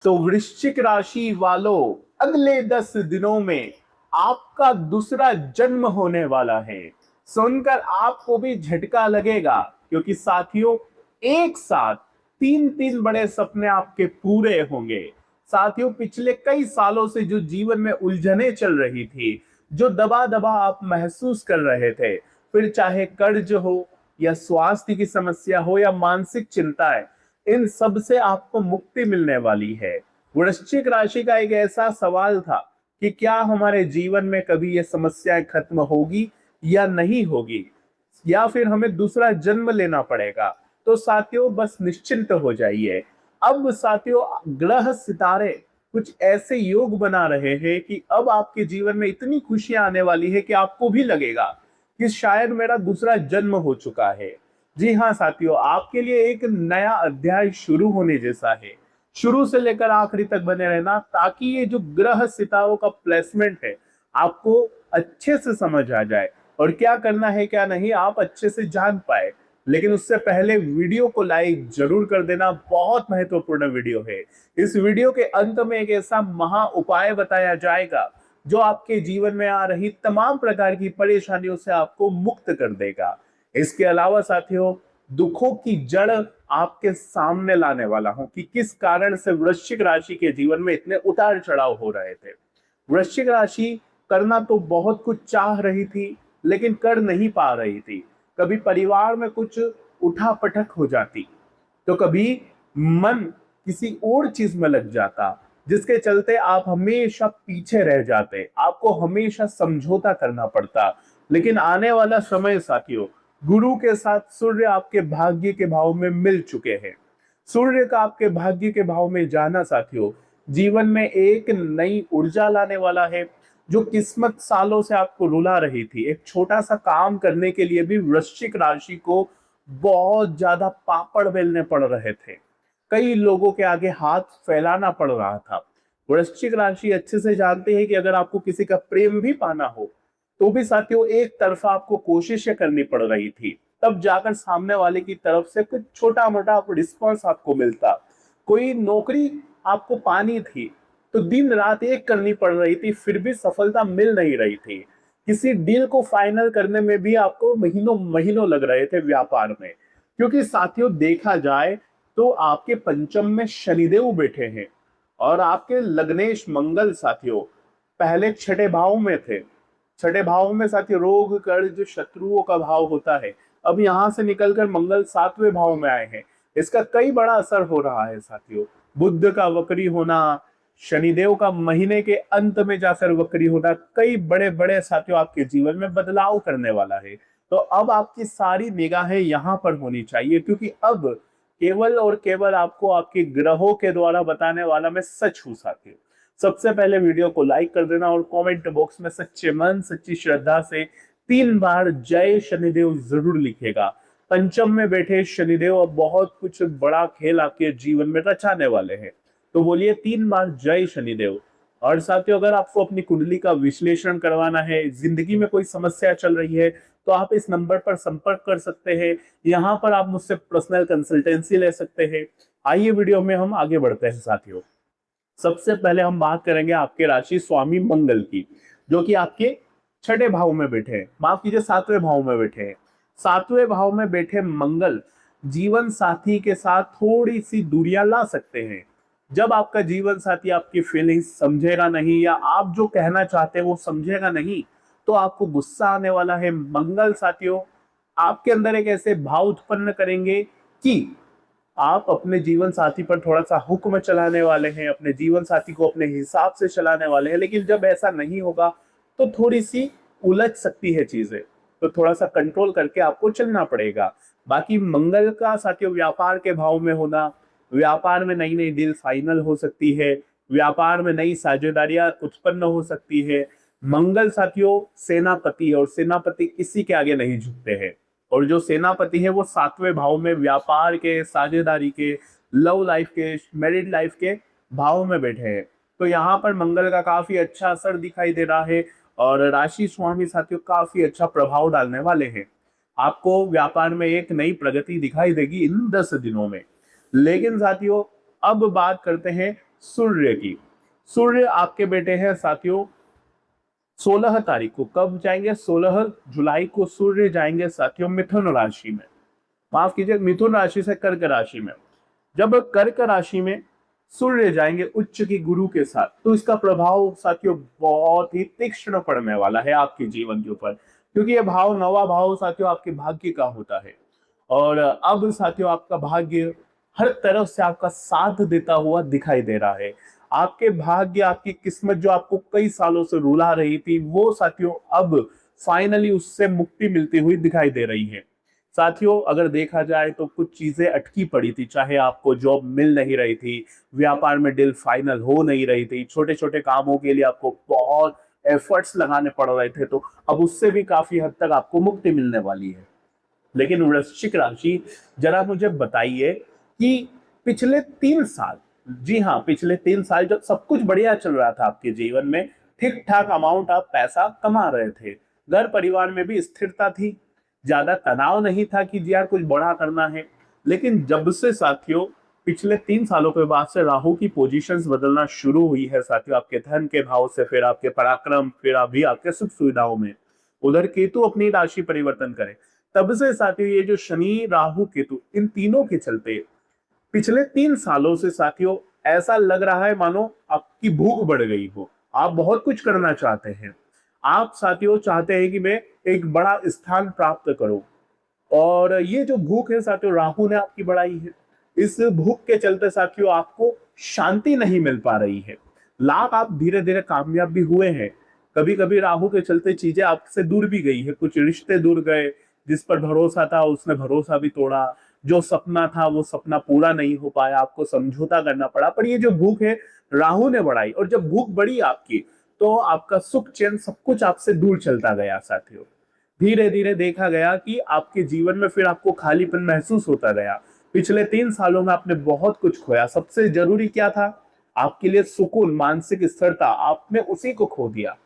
तो वृश्चिक राशि वालों, अगले 10 दिनों में आपका दूसरा जन्म होने वाला है। सुनकर आपको भी झटका लगेगा, क्योंकि साथियों एक साथ तीन तीन बड़े सपने आपके पूरे होंगे। साथियों पिछले कई सालों से जो जीवन में उलझने चल रही थी, जो दबा दबा आप महसूस कर रहे थे, फिर चाहे कर्ज हो या स्वास्थ्य की समस्या हो या मानसिक चिंताएं, इन सब से आपको मुक्ति मिलने वाली है। वृश्चिक राशि का एक ऐसा सवाल था कि क्या हमारे जीवन में कभी ये समस्याएं खत्म होगी या नहीं होगी, या फिर हमें दूसरा जन्म लेना पड़ेगा। तो साथियों बस निश्चिंत हो जाइए। अब साथियों ग्रह सितारे कुछ ऐसे योग बना रहे हैं कि अब आपके जीवन में इतनी खुशियां आने वाली है कि आपको भी लगेगा कि शायद मेरा दूसरा जन्म हो चुका है। जी हाँ साथियों, आपके लिए एक नया अध्याय शुरू होने जैसा है। शुरू से लेकर आखिरी तक बने रहना, ताकि ये जो ग्रह सितारों का प्लेसमेंट है आपको अच्छे से समझ आ जाए और क्या करना है क्या नहीं आप अच्छे से जान पाए। लेकिन उससे पहले वीडियो को लाइक जरूर कर देना, बहुत महत्वपूर्ण वीडियो है। इस वीडियो के अंत में एक ऐसा महा उपाय बताया जाएगा जो आपके जीवन में आ रही तमाम प्रकार की परेशानियों से आपको मुक्त कर देगा। इसके अलावा साथियों दुखों की जड़ आपके सामने लाने वाला हूं कि किस कारण से वृश्चिक राशि के जीवन में इतने उतार चढ़ाव हो रहे थे। वृश्चिक राशि करना तो बहुत कुछ चाह रही थी, लेकिन कर नहीं पा रही थी। कभी परिवार में कुछ उठापटक हो जाती, तो कभी मन किसी और चीज में लग जाता, जिसके चलते आप हमेशा पीछे रह जाते, आपको हमेशा समझौता करना पड़ता। लेकिन आने वाला समय साथियों, गुरु के साथ सूर्य आपके भाग्य के भाव में मिल चुके हैं। सूर्य का आपके भाग्य के भाव में जाना साथियों जीवन में एक नई ऊर्जा लाने वाला है। जो किस्मत सालों से आपको रुला रही थी, एक छोटा सा काम करने के लिए भी वृश्चिक राशि को बहुत ज्यादा पापड़ बेलने पड़ रहे थे, कई लोगों के आगे हाथ फैलाना पड़ रहा था। वृश्चिक राशि अच्छे से जानते हैं कि अगर आपको किसी का प्रेम भी पाना हो, तो भी साथियों एक तरफा आपको कोशिशें करनी पड़ रही थी, तब जाकर सामने वाले की तरफ से कुछ छोटा मोटा रिस्पॉन्स आपको मिलता। कोई नौकरी आपको पानी थी, तो दिन रात एक करनी पड़ रही थी, फिर भी सफलता मिल नहीं रही थी। किसी डील को फाइनल करने में भी आपको महीनों महीनों लग रहे थे व्यापार में, क्योंकि साथियों देखा जाए तो आपके पंचम में शनिदेव बैठे हैं और आपके लग्नेश मंगल साथियों पहले छठे भाव में थे। छठे भाव में साथियों रोग कर्ज शत्रुओं का भाव होता है, अब यहां से निकलकर मंगल 7वें भाव में आए हैं। इसका कई बड़ा असर हो रहा है साथियों। बुध का वक्री होना, शनिदेव का महीने के अंत में जाकर वक्री होना, कई बड़े बड़े साथियों आपके जीवन में बदलाव करने वाला है। तो अब आपकी सारी निगाहें यहां पर होनी चाहिए, क्योंकि अब केवल और केवल आपको आपके ग्रहों के द्वारा बताने वाला मैं सच हूं साथियों। सबसे पहले वीडियो को लाइक कर देना और कमेंट बॉक्स में सच्चे मन सच्ची श्रद्धा से 3 बार जय शनिदेव जरूर लिखेगा। पंचम में बैठे शनिदेव अब बहुत कुछ बड़ा खेल आपके जीवन में रचाने वाले हैं, तो बोलिए 3 बार जय शनिदेव। और साथियों अगर आपको अपनी कुंडली का विश्लेषण करवाना है, जिंदगी में कोई समस्या चल रही है, तो आप इस नंबर पर संपर्क कर सकते हैं। यहाँ पर आप मुझसे पर्सनल कंसल्टेंसी ले सकते हैं। आइए वीडियो में हम आगे बढ़ते हैं साथियों। सबसे पहले हम बात करेंगे आपके राशि स्वामी मंगल की, जो कि आपके छठे भाव में बैठे हैं, माफ कीजिए 7वें भाव में बैठे हैं। 7वें भाव में बैठे मंगल जीवन साथी के साथ थोड़ी सी दूरियां ला सकते हैं। जब आपका जीवन साथी आपकी फीलिंग्स समझेगा नहीं, या आप जो कहना चाहते हैं वो समझेगा नहीं, तो आपको गुस्सा आने वाला है। मंगल साथियों आपके अंदर एक ऐसे भाव उत्पन्न करेंगे कि आप अपने जीवन साथी पर थोड़ा सा हुक्म चलाने वाले हैं, अपने जीवन साथी को अपने हिसाब से चलाने वाले हैं। लेकिन जब ऐसा नहीं होगा तो थोड़ी सी उलझ सकती है चीजें, तो थोड़ा सा कंट्रोल करके आपको चलना पड़ेगा। बाकी मंगल का साथियों व्यापार के भाव में होना, व्यापार में नई नई डील फाइनल हो सकती है, व्यापार में नई साझेदारियां उत्पन्न हो सकती है। मंगल साथियों सेनापति, और सेनापति किसी के आगे नहीं झुकते हैं। और जो सेनापति है वो 7वें भाव में व्यापार के, साझेदारी के, लव लाइफ के, मैरिड लाइफ के भाव में बैठे हैं। तो यहाँ पर मंगल का काफी अच्छा असर दिखाई दे रहा है और राशि स्वामी साथियों काफी अच्छा प्रभाव डालने वाले हैं। आपको व्यापार में एक नई प्रगति दिखाई देगी इन 10 दिनों में। लेकिन साथियों अब बात करते हैं सूर्य की। सूर्य आपके बेटे हैं साथियों 16 तारीख को। कब जाएंगे? 16 जुलाई को सूर्य जाएंगे साथियों मिथुन राशि में, माफ कीजिए मिथुन राशि से कर्क राशि में। जब कर्क राशि में सूर्य जाएंगे उच्च की गुरु के साथ, तो इसका प्रभाव साथियों बहुत ही तीक्ष्ण पड़ने वाला है आपके जीवन के ऊपर, क्योंकि यह भाव, नवा भाव साथियों आपके भाग्य का होता है। और अब साथियों आपका भाग्य हर तरफ से आपका साथ देता हुआ दिखाई दे रहा है। आपके भाग्य, आपकी किस्मत जो आपको कई सालों से रुला रही थी, वो साथियों अब फाइनली उससे मुक्ति मिलती हुई दिखाई दे रही है। साथियों अगर देखा जाए तो कुछ चीजें अटकी पड़ी थी, चाहे आपको जॉब मिल नहीं रही थी, व्यापार में डील फाइनल हो नहीं रही थी, छोटे छोटे कामों के लिए आपको बहुत एफर्ट्स लगाने पड़ रहे थे, तो अब उससे भी काफी हद तक आपको मुक्ति मिलने वाली है। लेकिन वृश्चिक राशि, जरा मुझे बताइए कि पिछले 3 साल, जी हाँ पिछले 3 साल जब सब कुछ बढ़िया चल रहा था आपके जीवन में, ठीक ठाक अमाउंट आप पैसा कमा रहे थे, घर परिवार में भी स्थिरता थी, ज्यादा तनाव नहीं था कि जी यार कुछ बड़ा करना है। लेकिन जब से साथियों पिछले 3 सालों के बाद से राहु की पोजीशंस बदलना शुरू हुई है साथियों, आपके धन के भाव से, फिर आपके पराक्रम, फिर अभी आपके सुख सुविधाओं में, उधर केतु अपनी राशि परिवर्तन करे, तब से साथियों ये जो शनि राहु केतु इन तीनों के चलते पिछले 3 सालों से साथियों ऐसा लग रहा है मानो आपकी भूख बढ़ गई हो, आप बहुत कुछ करना चाहते हैं। आप साथियों चाहते हैं कि मैं एक बड़ा स्थान प्राप्त करूं, और ये जो भूख है साथियों राहु ने आपकी बढ़ाई है। इस भूख के चलते साथियों आपको शांति नहीं मिल पा रही है। लाख आप धीरे धीरे कामयाब भी हुए हैं, कभी कभी राहु के चलते चीजें आपसे दूर भी गई है, कुछ रिश्ते दूर गए, जिस पर भरोसा था उसने भरोसा भी तोड़ा, जो सपना था वो सपना पूरा नहीं हो पाया, आपको समझौता करना पड़ा। पर ये जो भूख है राहु ने बढ़ाई, और जब भूख बढ़ी आपकी तो आपका सुख चैन सब कुछ आपसे दूर चलता गया साथियों। धीरे धीरे देखा गया कि आपके जीवन में फिर आपको खालीपन महसूस होता गया। पिछले 3 सालों में आपने बहुत कुछ खोया, सबसे जरूरी क्या था आपके लिए? सुकून, मानसिक स्थिरता, आपने उसी को खो दिया।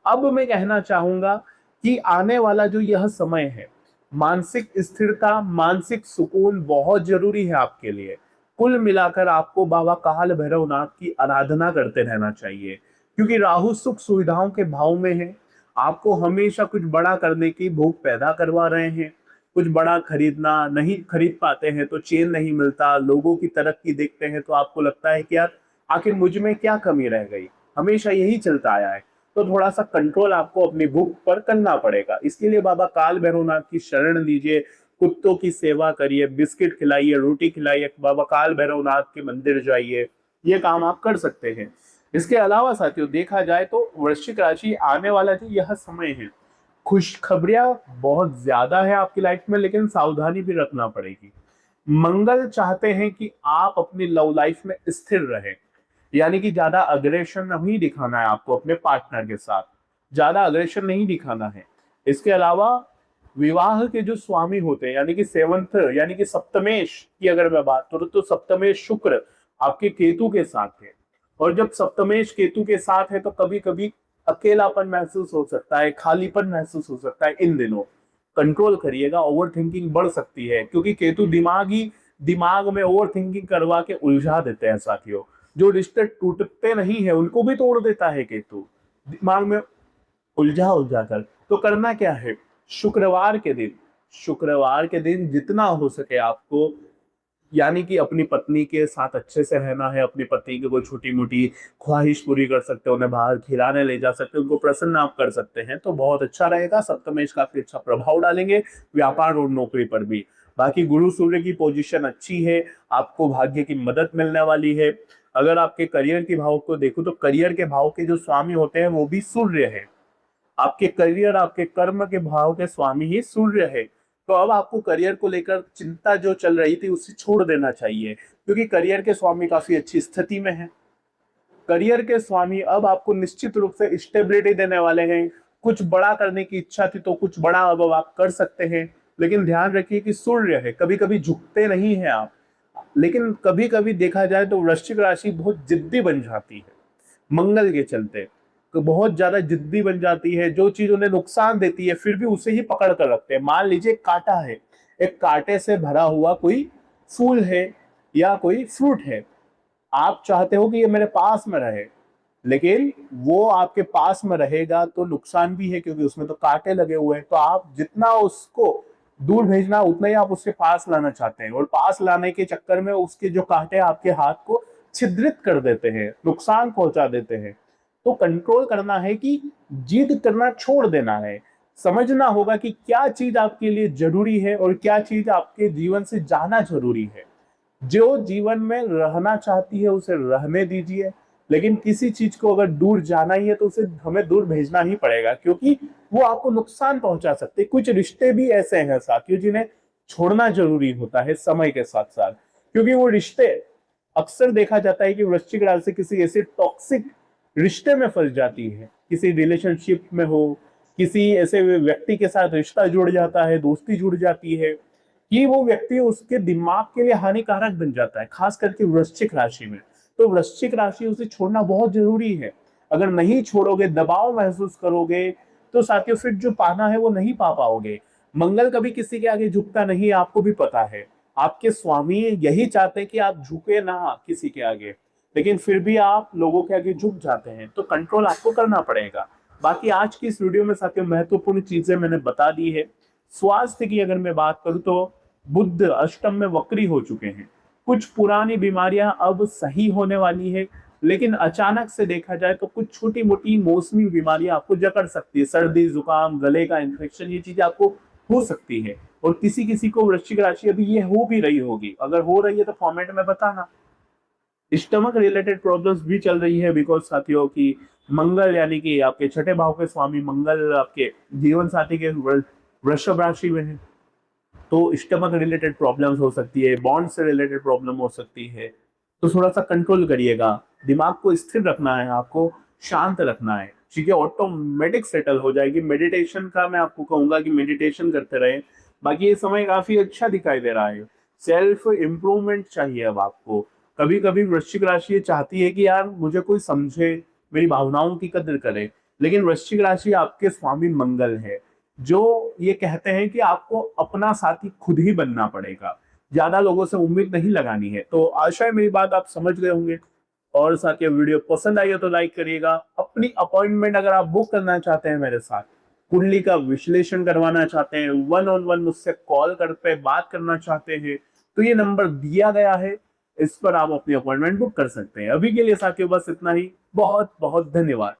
अब मैं कहना चाहूंगा कि आने वाला जो यह समय है, मानसिक स्थिरता, मानसिक सुकून बहुत जरूरी है आपके लिए। कुल मिलाकर आपको बाबा काल भैरवनाथ की आराधना करते रहना चाहिए, क्योंकि राहु सुख सुविधाओं के भाव में है, आपको हमेशा कुछ बड़ा करने की भूख पैदा करवा रहे हैं। कुछ बड़ा खरीदना, नहीं खरीद पाते हैं तो चैन नहीं मिलता, लोगों की तरक्की देखते हैं तो आपको लगता है कि यार आखिर मुझ में क्या कमी रह गई, हमेशा यही चलता आया है। तो थोड़ा सा कंट्रोल आपको अपनी भूख पर करना पड़ेगा। इसके लिए बाबा काल भैरवनाथ की शरण लीजिए, कुत्तों की सेवा करिए, बिस्किट खिलाइए, रोटी खिलाइए, बाबा काल भैरवनाथ के मंदिर जाइए, ये काम आप कर सकते हैं। इसके अलावा साथियों देखा जाए तो वृश्चिक राशि आने वाला जो यह समय है, खुशखबरियां बहुत ज्यादा है आपकी लाइफ में, लेकिन सावधानी भी रखना पड़ेगी। मंगल चाहते हैं कि आप अपनी लव लाइफ में स्थिर रहें, यानी कि ज्यादा अग्रेशन नहीं दिखाना है आपको अपने पार्टनर के साथ, ज्यादा अग्रेशन नहीं दिखाना है। इसके अलावा विवाह के जो स्वामी होते हैं, यानी कि सेवंथ, यानी कि सप्तमेश की अगर मैं बात करूं तो सप्तमेश शुक्र आपके केतु के साथ है, और जब सप्तमेश केतु के साथ है तो कभी कभी अकेलापन महसूस हो सकता है, खालीपन महसूस हो सकता है। इन दिनों कंट्रोल करिएगा, ओवर थिंकिंग बढ़ सकती है, क्योंकि केतु दिमाग में ओवर थिंकिंग करवा के उलझा देते हैं साथियों। जो रिश्ते टूटते नहीं है उनको भी तोड़ देता है केतु, दिमाग में उलझा कर। तो करना क्या है? शुक्रवार के दिन जितना हो सके आपको, यानी कि अपनी पत्नी के साथ अच्छे से रहना है, अपनी पत्नी की कोई छोटी मोटी ख्वाहिश पूरी कर सकते हैं, उन्हें बाहर खिलाने ले जा सकते हैं, उनको प्रसन्न आप कर सकते हैं, तो बहुत अच्छा रहेगा। सप्तमेश काफी अच्छा प्रभाव डालेंगे व्यापार और नौकरी पर भी। बाकी गुरु सूर्य की पोजीशन अच्छी है, आपको भाग्य की मदद मिलने वाली है। अगर आपके करियर के भाव को देखो तो करियर के भाव के जो स्वामी होते हैं वो भी सूर्य है। आपके करियर, आपके कर्म के भाव के स्वामी ही सूर्य है। तो अब आपको करियर को लेकर चिंता जो चल रही थी उसे छोड़ देना चाहिए, क्योंकि करियर के स्वामी काफी अच्छी स्थिति में है। करियर के स्वामी अब आपको निश्चित रूप से स्टेबिलिटी देने वाले हैं। कुछ बड़ा करने की इच्छा थी तो कुछ बड़ा अब आप कर सकते हैं, लेकिन ध्यान रखिए कि सूर्य है, कभी कभी झुकते नहीं है आप। लेकिन कभी कभी देखा जाए तो वृश्चिक राशि बहुत जिद्दी बन जाती है मंगल के चलते, तो बहुत ज्यादा जिद्दी बन जाती है। जो चीज उन्हें नुकसान देती है फिर भी उसे ही पकड़ कर रखते हैं। मान लीजिए कांटा है, एक कांटे से भरा हुआ कोई फूल है या कोई फ्रूट है, आप चाहते हो कि ये मेरे पास में रहे, लेकिन वो आपके पास में रहेगा तो नुकसान भी है, क्योंकि उसमें तो कांटे लगे हुए हैं। तो आप जितना उसको दूर भेजना उतना ही आप उससे पास लाना चाहते हैं, और पास लाने के चक्कर में उसके जो कांटे आपके हाथ को छिद्रित कर देते हैं, नुकसान पहुंचा देते हैं। तो कंट्रोल करना है कि जिद करना छोड़ देना है। समझना होगा कि क्या चीज आपके लिए जरूरी है और क्या चीज आपके जीवन से जाना जरूरी है। जो जीवन में रहना चाहती है उसे रहने दीजिए, लेकिन किसी चीज को अगर दूर जाना ही है तो उसे हमें दूर भेजना ही पड़ेगा, क्योंकि वो आपको नुकसान पहुंचा सकते हैं। कुछ रिश्ते भी ऐसे हैं साथियों जिन्हें छोड़ना जरूरी होता है समय के साथ साथ, क्योंकि वो रिश्ते अक्सर देखा जाता है कि वृश्चिक राशि किसी ऐसे टॉक्सिक रिश्ते में फंस जाती है, किसी रिलेशनशिप में हो, किसी ऐसे व्यक्ति के साथ रिश्ता जुड़ जाता है, दोस्ती जुड़ जाती है कि वो व्यक्ति उसके दिमाग के लिए हानिकारक बन जाता है, खास करके वृश्चिक राशि में। तो वृश्चिक राशि उसे छोड़ना बहुत जरूरी है। अगर नहीं छोड़ोगे, दबाव महसूस करोगे, तो साथियों फिर जो पाना है वो नहीं पा पाओगे। मंगल कभी किसी के आगे झुकता नहीं, आपको भी पता है। आपके स्वामी यही चाहते हैं कि आप झुके ना किसी के आगे, लेकिन फिर भी आप लोगों के आगे झुक जाते हैं। तो कंट्रोल आपको करना पड़ेगा। बाकी आज की इस वीडियो में साथियों महत्वपूर्ण चीजें मैंने बता दी है। स्वास्थ्य की अगर मैं बात करूं तो बुध अष्टम में वक्री हो चुके हैं। कुछ पुरानी बीमारियां अब सही होने वाली है, लेकिन अचानक से देखा जाए तो कुछ छोटी मोटी मौसमी बीमारियां आपको जकड़ सकती है। सर्दी, जुकाम, गले का इन्फेक्शन, ये चीजें आपको हो सकती है। और किसी किसी को वृश्चिक राशि अभी ये हो भी रही होगी। अगर हो रही है तो कमेंट में बताना। स्टमक रिलेटेड प्रॉब्लम्स भी चल रही है, बिकॉज साथियों की मंगल यानी कि आपके छठे भाव के स्वामी मंगल आपके जीवन साथी के वृषभ राशि में है। तो स्टमक रिलेटेड प्रॉब्लम्स हो सकती है, बॉन्ड से रिलेटेड प्रॉब्लम हो सकती है। तो थोड़ा सा कंट्रोल करिएगा, दिमाग को स्थिर रखना है, आपको शांत रखना है, चीजें ऑटोमेटिक सेटल हो जाएगी। मेडिटेशन का मैं आपको कहूंगा कि मेडिटेशन करते रहे। बाकी ये समय काफी अच्छा दिखाई दे रहा है। सेल्फ इम्प्रूवमेंट चाहिए अब आपको। कभी कभी वृश्चिक राशि ये चाहती है कि यार मुझे कोई समझे, मेरी भावनाओं की कदर करे, लेकिन वृश्चिक राशि आपके स्वामी मंगल है, जो ये कहते हैं कि आपको अपना साथी खुद ही बनना पड़ेगा, ज्यादा लोगों से उम्मीद नहीं लगानी है। तो आशा है मेरी बात आप समझ गए होंगे। और साथ ये वीडियो पसंद आई हो तो लाइक करिएगा। अपनी अपॉइंटमेंट अगर आप बुक करना चाहते हैं मेरे साथ, कुंडली का विश्लेषण करवाना चाहते हैं, वन ऑन वन मुझसे कॉल कर पे बात करना चाहते हैं, तो ये नंबर दिया गया है, इस पर आप अपनी अपॉइंटमेंट बुक कर सकते हैं। अभी के लिए साथियों बस इतना ही। बहुत बहुत धन्यवाद।